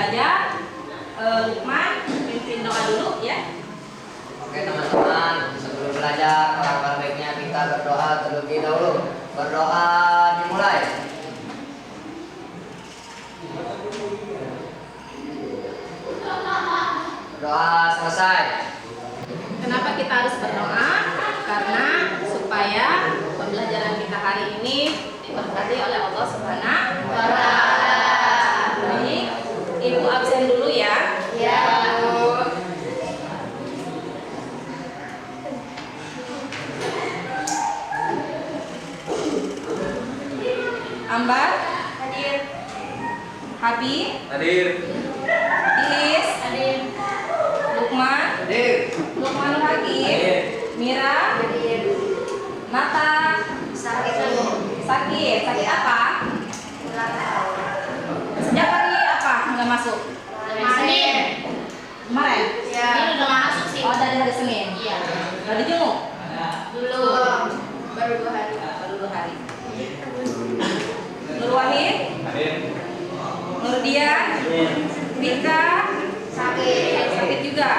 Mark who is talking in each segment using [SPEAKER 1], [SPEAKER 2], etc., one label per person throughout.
[SPEAKER 1] saja Lukman pimpin doa dulu ya.
[SPEAKER 2] Oke teman-teman, sebelum belajar alangkah baiknya kita berdoa terlebih dahulu. Berdoa dimulai. Doa selesai.
[SPEAKER 1] Kenapa kita harus berdoa? Karena supaya pembelajaran kita hari ini diberkati oleh Allah Subhanahu wa Ta'ala. Baik, Ibu absen dulu ya.
[SPEAKER 3] Ya.
[SPEAKER 1] Ambar,
[SPEAKER 3] Hadir.
[SPEAKER 1] Habib,
[SPEAKER 4] Hadir.
[SPEAKER 1] Iis,
[SPEAKER 3] Hadir.
[SPEAKER 1] Lukman,
[SPEAKER 2] Hadir.
[SPEAKER 1] Lukman Hakim,
[SPEAKER 4] Hadir.
[SPEAKER 1] Mira,
[SPEAKER 3] Hadir.
[SPEAKER 1] Mata,
[SPEAKER 3] Sakit dulu.
[SPEAKER 1] sakit apa?
[SPEAKER 3] Ulang tahun.
[SPEAKER 1] Sejak hari apa nggak masuk?
[SPEAKER 3] Senin.
[SPEAKER 1] Kemarin?
[SPEAKER 3] Ya. Ini udah masuk sih.
[SPEAKER 1] Oh dari hari Senin?
[SPEAKER 3] Iya.
[SPEAKER 1] Udah dijenguk?
[SPEAKER 3] Belum. Baru 2 hari.
[SPEAKER 1] Baru 2 hari. Nur Wahid,
[SPEAKER 4] Hadir.
[SPEAKER 1] Nur Dian, Vika, sakit juga.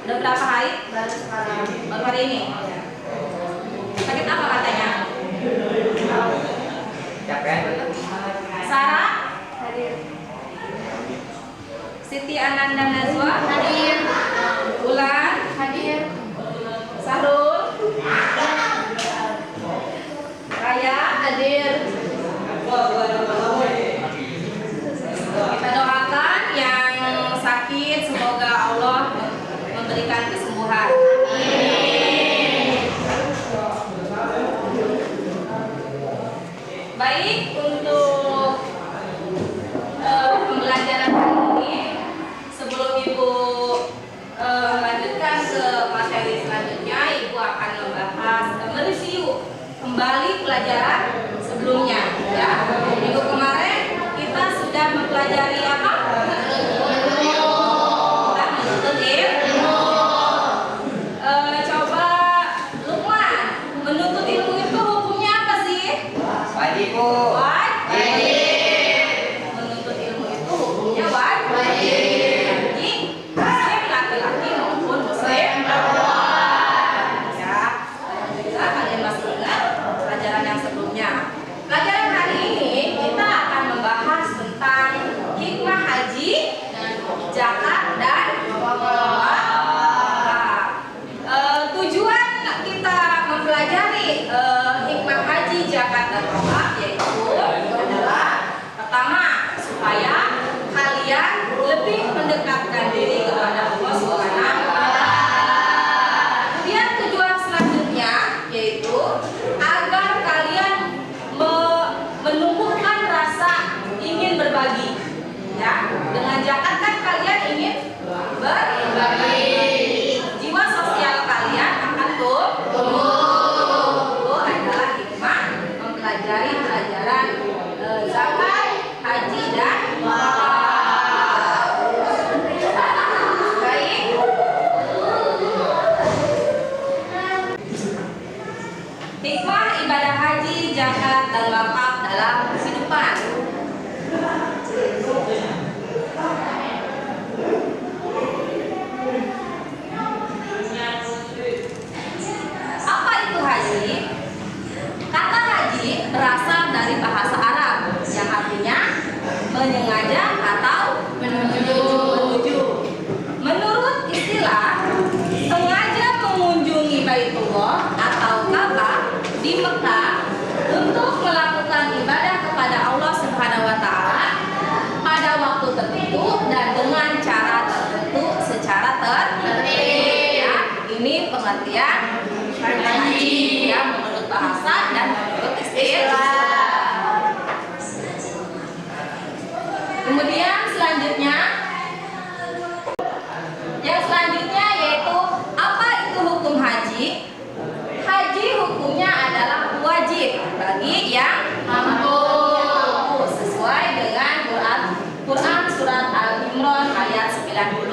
[SPEAKER 1] Udah berapa hari?
[SPEAKER 3] Baru sekarang.
[SPEAKER 1] Baru hari ini. Sakit apa katanya?
[SPEAKER 2] Capek.
[SPEAKER 1] Sarah,
[SPEAKER 3] Hadir.
[SPEAKER 1] Siti Ananda Nazwa,
[SPEAKER 3] Hadir.
[SPEAKER 1] Bulan,
[SPEAKER 3] Hadir.
[SPEAKER 1] Sahrul, Raya,
[SPEAKER 3] Hadir.
[SPEAKER 1] kita doakan yang sakit semoga Allah memberikan kesembuhan. Baik, untuk pembelajaran hari ini sebelum Ibu melanjutkan ke materi selanjutnya, Ibu akan membahas mereview kembali pelajaran sebelumnya ya. Minggu kemarin kita sudah mempelajari apa? Menuntut ilmu. Coba Lukman, menuntut ilmu itu hukumnya apa sih?
[SPEAKER 2] Wajib Bu.
[SPEAKER 1] Wajib. Menuntut ilmu itu hukumnya wajib. Muslim laki-laki maupun muslim perempuan. Ya. Alhamdulillah kalian masih ingat pelajaran yang sebelumnya. Pelajaran hari ini kita akan membahas tentang hikmah haji, zakat dan wakaf. Tujuan kita mempelajari hikmah haji, zakat dan wakaf yaitu adalah pertama supaya kalian lebih mendekatkan diri kepada Allah Subhanahu wa Ta'ala. Kemudian tujuan selanjutnya yaitu agar kalian menumbuhkan rasa ingin berbagi. Ya, dengan zakat kan kalian ingin berbagi. Jiwa sosial kalian akan tumbuh. Itu adalah hikmah mempelajari pelajaran zakat, haji dan wakaf. Baik. Hikmah ibadah haji, zakat dan wakaf dalam kehidupan. Apa itu haji? Kata haji berasal dari bahasa Arab yang artinya menyengaja atau menuju. Menurut istilah, sengaja mengunjungi Baitullah atau Ka'bah di Mekah untuk melakukan ibadah kepada Allah Subhanahu wa Ta'ala pada waktu tertentu dan dengan cara tertentu secara tertib. Ya, ini pengertian haji ya menurut bahasa dan menurut istilah. Kemudian yang selanjutnya yaitu apa itu hukum haji? Haji hukumnya adalah wajib bagi yang mampu sesuai dengan Quran surat Al-Imran ayat 97.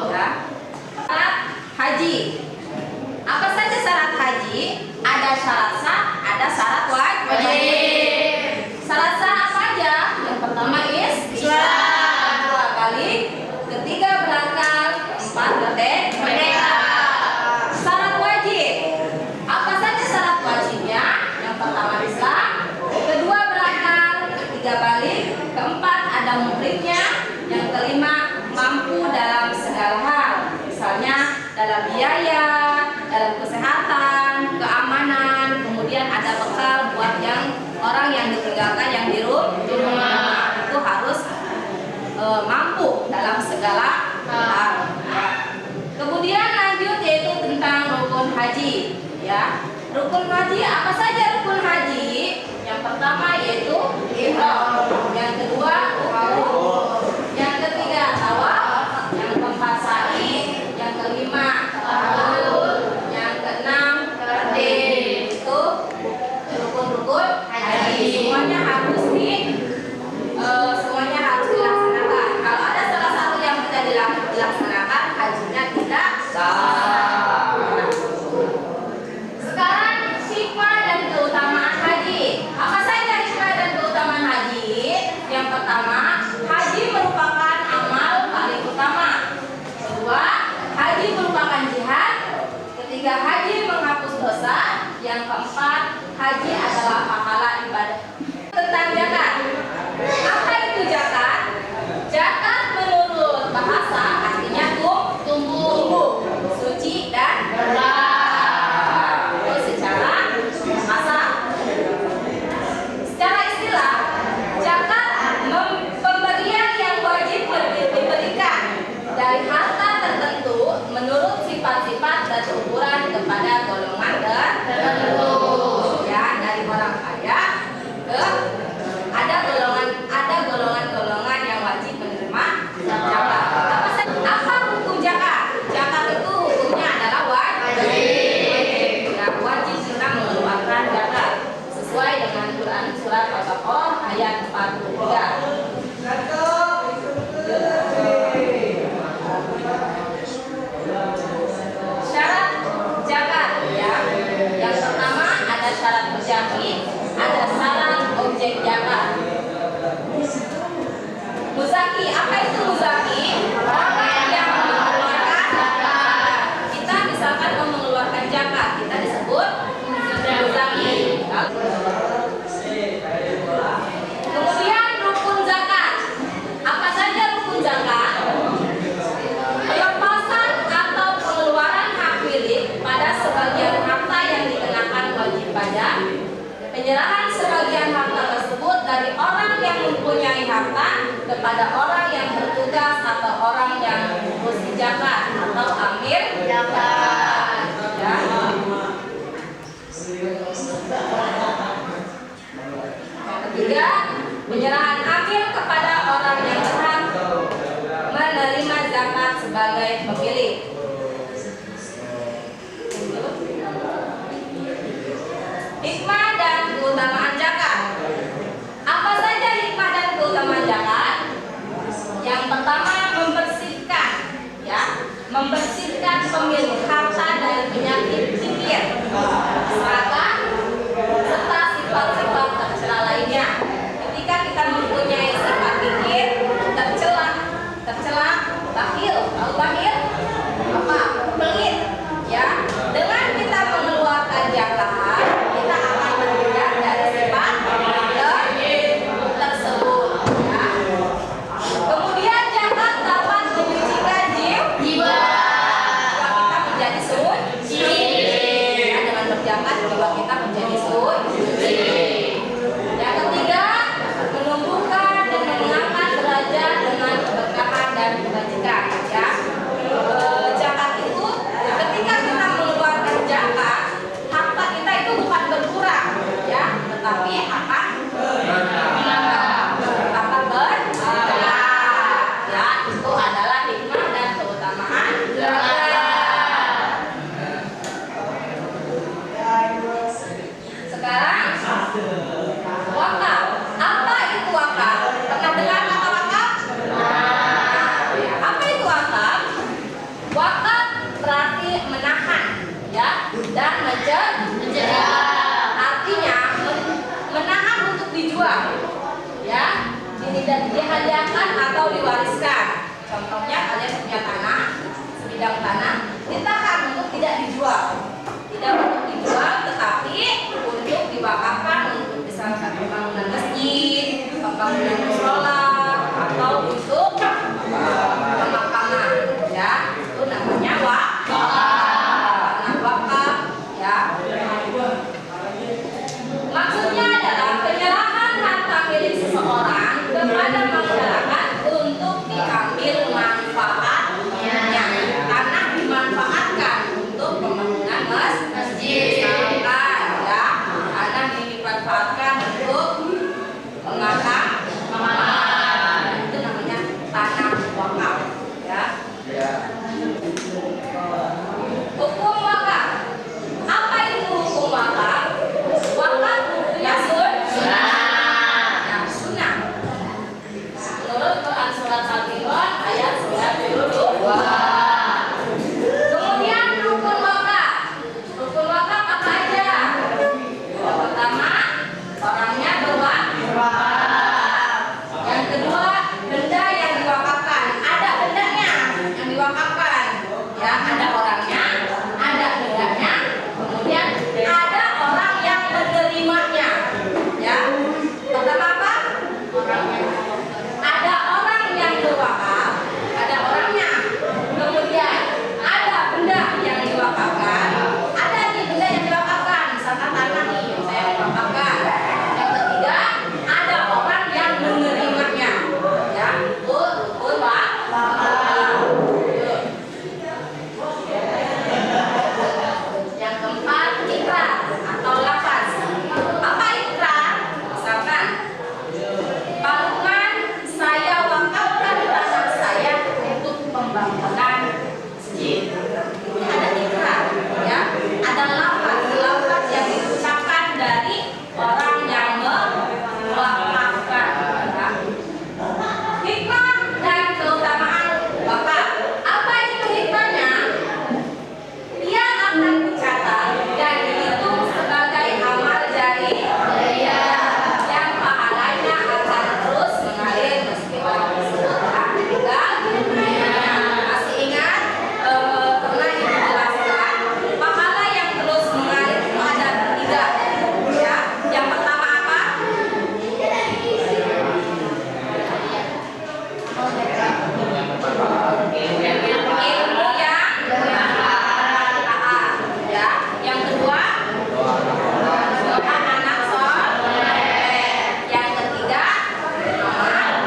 [SPEAKER 1] Ya. Syarat haji. Apa saja syarat haji? Ada syarat sah, ada syarat wajib. Syarat sah apa aja? Yang pertama Islam. mampu dalam segala hal. Ya. Kemudian lanjut yaitu tentang rukun haji. Ya, rukun haji apa saja rukun haji? Yang pertama yaitu ihram, yang kedua wukuf, yang ketiga tawaf, yang keempat sa'i, yang kelima tahallul, yang keenam takbir. Itu rukun-rukun haji. Semuanya harus dilaksanakan. Kalau ada salah satu yang tidak dilaksanakan, hajinya tidak sah. Sekarang hikmah dan keutamaan haji. Apa saja hikmah dan keutamaan haji? Yang pertama, haji merupakan amal paling utama. Kedua, haji merupakan jihad. Ketiga, haji menghapus dosa. Yang keempat, haji adalah pahala ibadah. Tentang zakat. Apa itu zakat? Zakat menurut bahasa artinya tumbuh, suci dan berat. Itu secara bahasa. Secara istilah, zakat pemberian yang wajib diberikan dari harta tertentu menurut sifat-sifat dan ukuran kepada golongan tertentu. Ya, dari orang kaya ke ada golongan yang wajib menerima zakat. Apa hukum zakat? Zakat itu hukumnya adalah wajib. Ya, wajib kita mengeluarkan zakat sesuai dengan Quran surat Al-Baqarah ayat 43. Syarat zakat ya. Yang pertama ada syarat muzaki, ada syarat objek zakat. Muzaki, apa itu muzaki? Orang yang mengeluarkan zakat. Kita misalkan mau mengeluarkan zakat, kita disebut muzaki. Kemudian rukun zakat. Apa saja rukun zakat? Pelepasan atau pengeluaran hak milik pada sebagian harta yang dikenakan wajib pajak. Penyerahan sebagian harta tersebut dari orang yang mempunyai harta kepada orang yang bertugas atau orang yang mengurus zakat atau amir zakat. Ya. Yang ketiga, penyerahan akhir kepada orang yang berhak menerima zakat sebagai pemilik. Hikmah dan keutamaan zakat. Apa saja hikmah dan keutamaan zakat? Yang pertama, membersihkan, ya, membersihkan pemilik harta dari penyakit fikir, serakah, serta sifat-sifat tercela lainnya. Ketika kita mempunyai sifat fikir, tercela, bakhil, tahu bakhil? Apa? Pelit, ya. Dengan kita mengeluarkan zakat, kita akan terhindar dari sifat tersebut. Ya. Kemudian zakat dapat menyucikan jiwa kita menjadi suci. Ya, dengan
[SPEAKER 2] Ilmu yang bermanfaat.
[SPEAKER 1] Ilmu yang bermanfaat. Ya. Yang kedua, doa anak soleh. Yang ketiga, amal.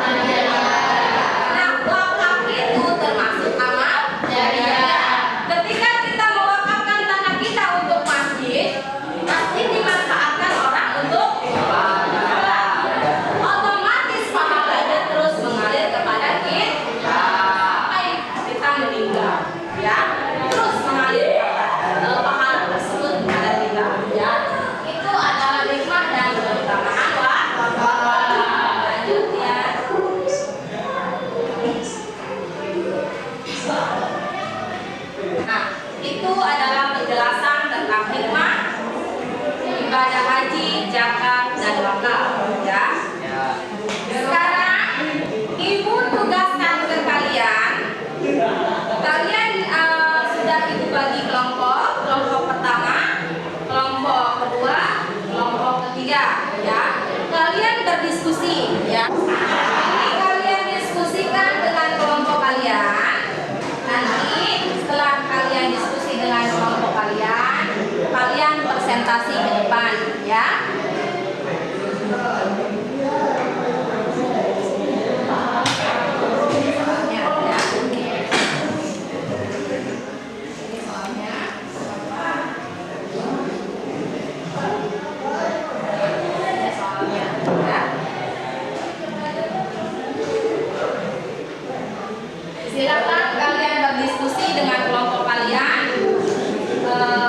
[SPEAKER 1] Nah, wakaf itu termasuk amal jariah. Ketika kita mewakafkan tanah kita untuk masjid, masjid dimanfaatkan orang untuk sholat. Otomatis pahalanya terus mengalir kepada kita sampai kita meninggal, ya. Terus mengalir pahala tersebut kepada kita, ya. Itu adalah hikmah dan keutamaan wakaf. Lanjut ya. Nah, itu adalah penjelasan tentang hikmah ibadah haji, zakat, dan wakaf, ya.
[SPEAKER 2] Ya.
[SPEAKER 1] Sekarang ibu tugaskan ke kalian. Kalian sudah ibu bagi kelompok. Kelompok pertama, kelompok kedua, kelompok ketiga, ya. Kalian berdiskusi, ya. Ini kalian diskusikan dengan kelompok kalian. Nanti setelah kalian diskusi dengan kelompok kalian, kalian presentasi ke depan, ya. Soalnya, ya. Ini soalnya. Ini soalnya, ya. Silakan kalian berdiskusi dengan kelompok kalian,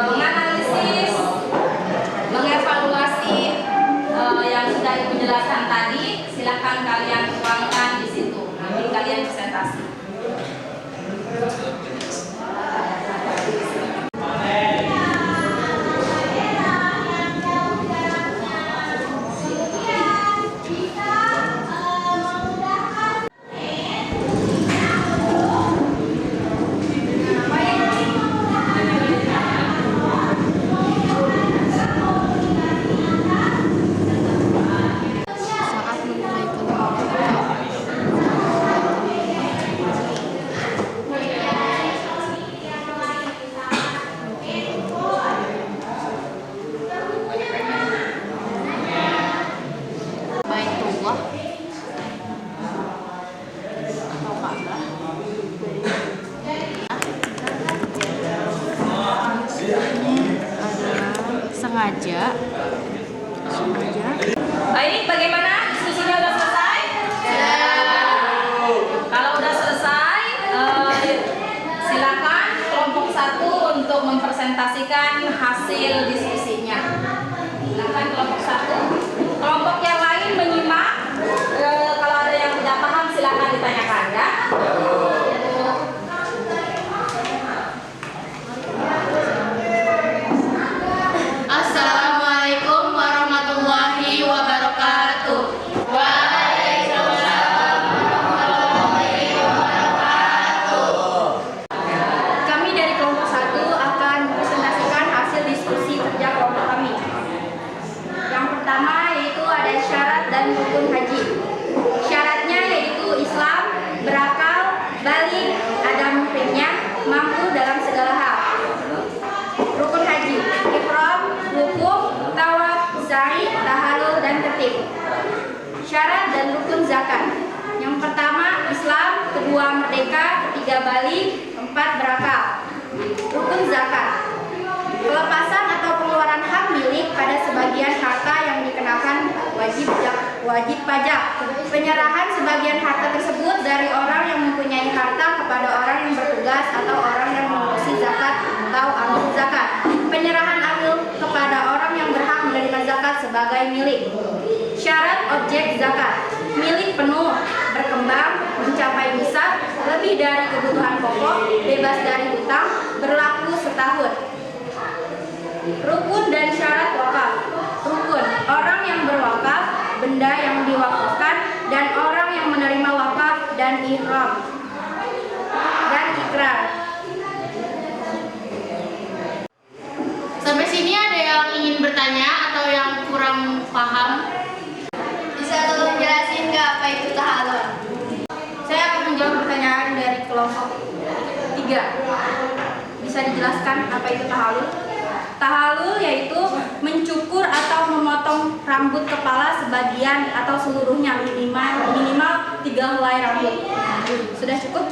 [SPEAKER 1] menganalisis, mengevaluasi yang sudah ibu jelaskan tadi. Silakan kalian tuangkan di situ. Nanti kalian presentasi.
[SPEAKER 4] Saat memulai kelompok Baitullah atau Ka'bah ini adalah sengaja
[SPEAKER 1] Baik, bagaimana? Diskusinya udah selesai? Kalau udah selesai, silakan kelompok 1 untuk mempresentasikan hasil diskusinya. Silakan kelompok 1. Kelompok yang lain menyimak. Kalau ada yang tidak paham, silakan ditanyakan, ya.
[SPEAKER 3] Assalamualaikum warahmatullahi wabarakatuh.
[SPEAKER 4] Kami dari kelompok 1 akan presentasikan hasil diskusi kerja kelompok kami. Yang pertama yaitu ada syarat dan rukun haji. Syaratnya yaitu Islam, berakal, balik, ada muhrimnya, mampu dalam segala hal. Rukun haji, ihram, wukuf, tawaf, sa'i, tahallul, dan tertib. Syarat dan rukun zakat. Yang pertama Islam, kedua merdeka, ketiga balik, empat berakal. Rukun zakat. Pelepasan atau pengeluaran hak milik pada sebagian harta yang dikenakan wajib pajak. Penyerahan sebagian harta tersebut dari orang yang mempunyai harta kepada orang yang bertugas atau orang yang mengurusi zakat atau amil zakat. Penyerahan amil kepada orang yang berhak menerima zakat sebagai milik. Syarat objek zakat: milik penuh, berkembang, mencapai nisab, lebih dari kebutuhan pokok, bebas dari hutang, berlaku setahun. Rukun dan syarat wakaf. Rukun, orang yang berwakaf, benda yang diwakafkan, dan orang yang menerima wakaf dan ihram dan ikrar.
[SPEAKER 3] Sampai sini ada yang ingin bertanya atau yang kurang paham? Bisa tolong jelasin nggak apa itu tahallul?
[SPEAKER 4] Saya kelompok 3. Bisa dijelaskan apa itu tahalul? Tahalul yaitu mencukur atau memotong rambut kepala sebagian atau seluruhnya minimal 3 helai rambut. Sudah cukup?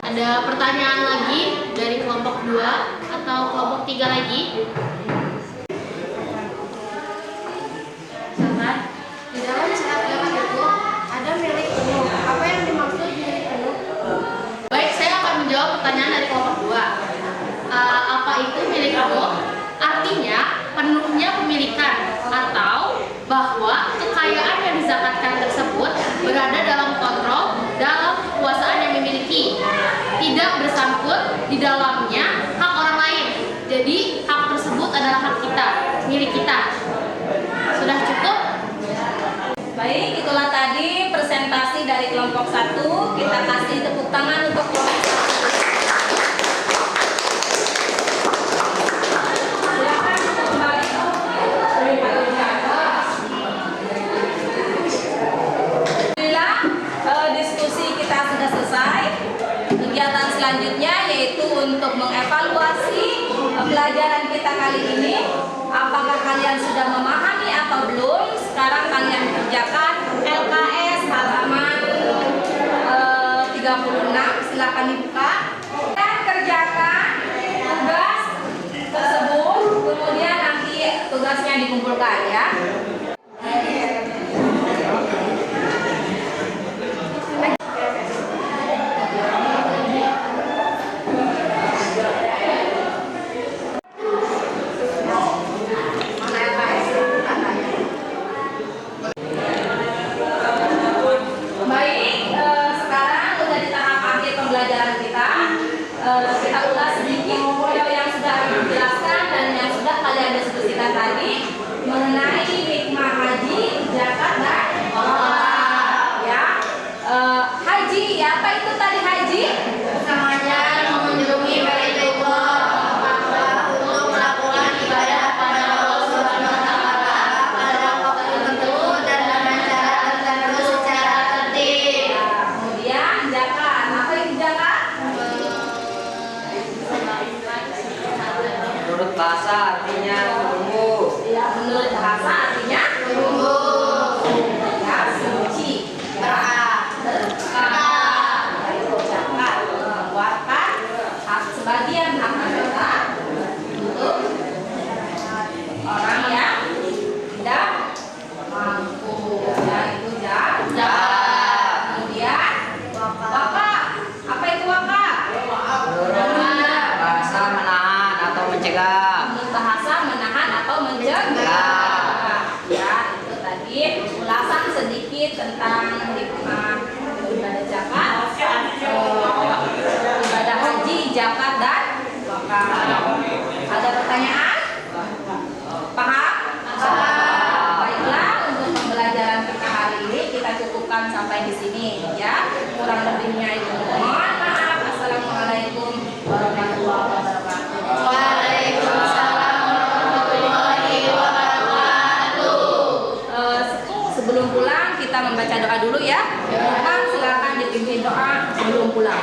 [SPEAKER 3] Ada pertanyaan lagi dari kelompok 2 atau kelompok 3 lagi?
[SPEAKER 4] Sangat. Di dalam syarat agama itu ada milik penuh. Apa yang dimaksud milik penuh?
[SPEAKER 3] Baik, saya akan menjawab pertanyaan dari kelompok 2. Apa itu milik penuh? Artinya penuhnya pemilikan atau bahwa kekayaan yang dizakatkan tersebut berada dalam kontrol dalam kekuasaan yang dimiliki, tidak bersangkut di dalamnya hak orang lain. Jadi hak tersebut adalah hak kita, milik kita. Sudah cukup?
[SPEAKER 1] Baik, itulah tadi presentasi dari kelompok 1. Kita kasih tepuk tangan untuk kelompok 1. Silakan untuk kembali. Alhamdulillah, diskusi kita sudah selesai. Kegiatan selanjutnya yaitu untuk mengevaluasi pembelajaran kita kali ini. Apakah kalian sudah memahami atau belum? Sekarang kalian kerjakan LKS halaman 36. Silakan dibuka dan kerjakan tugas tersebut. Kemudian nanti tugasnya dikumpulkan ya. Kita ulas sedikit yang sudah dijelaskan dan yang sudah kalian diskusikan tadi mengenai hikmah haji, zakat dan ya. Haji, ya, apa itu tadi haji?
[SPEAKER 4] Namanya mengunjungi Baitullah untuk melakukan ibadah kepada Allah Subhanahu wa taala pada waktu tertentu dan dengan cara tertentu secara tertib.
[SPEAKER 1] Kemudian zakat, apa itu zakat?
[SPEAKER 2] Menurut bahasa artinya tunggu.
[SPEAKER 1] Ya, menurut bahasa artinya tunggu. Ya, suci. Berkah. Itu zakat. Mengeluarkan hak sebagian hak harta untuk orang yang tidak mampu. Ya, itu zakat. Kemudian wakaf. Apa itu wakaf?
[SPEAKER 2] Menurut bahasa menahan atau mencegah.
[SPEAKER 1] Menurut bahasa menahan atau mencegah. Ya, itu tadi ulasan sedikit tentang hikmah ibadah zakat, ibadah haji, zakat dan wakaf. Ada pertanyaan? Paham? Baiklah, untuk pembelajaran kita hari ini kita cukupkan sampai di sini ya. Kurang lebihnya itu mohon maaf. Assalamualaikum warahmatullahi wabarakatuh.
[SPEAKER 4] Waalaikumsalam warahmatullahi wabarakatuh.
[SPEAKER 1] Sebelum pulang kita membaca doa dulu ya. Mohon silakan dipimpin doa sebelum pulang.